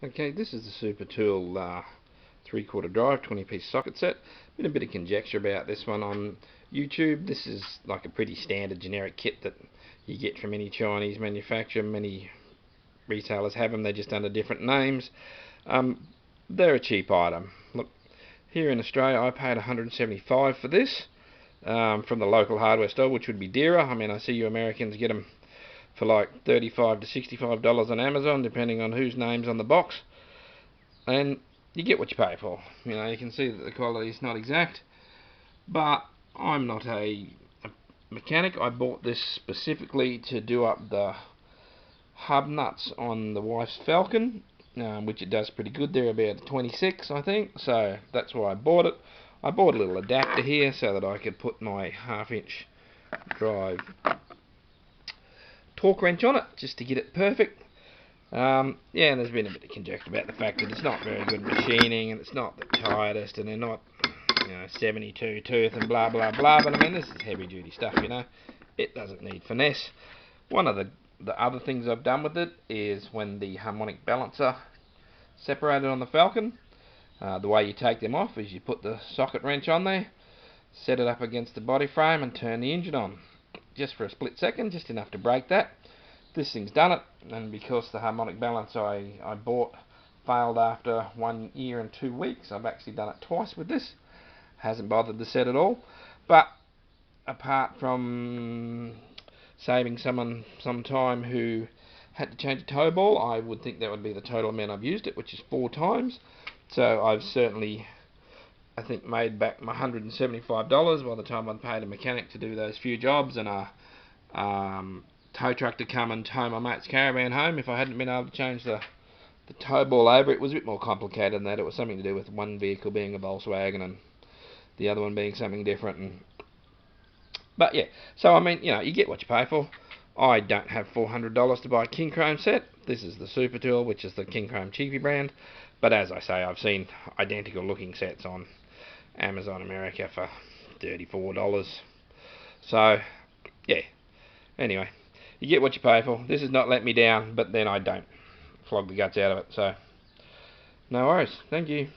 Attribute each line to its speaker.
Speaker 1: Okay, this is the Supatool 3/4 drive 20-piece socket set. Been a bit of conjecture about this one on YouTube. This is like a pretty standard generic kit that you get from any Chinese manufacturer. Many retailers have them, they're just under different names. They're a cheap item. Look, here in Australia I paid $175 for this from the local hardware store, which would be dearer. I mean, I see you Americans get them for like $35 to $65 on Amazon, depending on whose name's on the box. And you get what you pay for. You know, you can see that the quality is not exact, but I'm not a mechanic. I bought this specifically to do up the hub nuts on the wife's Falcon, which it does pretty good. They're about 26, I think, so that's why I bought it. I bought a little adapter here so that I could put my 1/2-inch drive torque wrench on it, just to get it perfect. Yeah, and there's been a bit of conjecture about the fact that it's not very good machining, and it's not the tightest, and they're not, 72 tooth and blah blah blah. But I mean, this is heavy duty stuff, It doesn't need finesse. One of the other things I've done with it is when the harmonic balancer separated on the Falcon, the way you take them off is you put the socket wrench on there, set it up against the body frame, and turn the engine on. Just for a split second, just enough to break that. This thing's done it, and because the harmonic balance I bought failed after 1 year and 2 weeks, I've actually done it twice with this. Hasn't bothered to set at all. But apart from saving someone some time who had to change a toe ball, I would think that would be the total amount I've used it, which is 4 times. So I've certainly, I think, made back my $175 by the time I'd paid a mechanic to do those few jobs, and a tow truck to come and tow my mate's caravan home. If I hadn't been able to change the tow ball over, it was a bit more complicated than that. It was something to do with one vehicle being a Volkswagen and the other one being something different. But yeah, so I mean, you get what you pay for. I don't have $400 to buy a King Chrome set. This is the Supatool, which is the King Chrome cheapy brand. But as I say, I've seen identical looking sets on Amazon America for $34. So yeah, anyway, you get what you pay for. This has not let me down, but then I don't flog the guts out of it. So no worries. Thank you.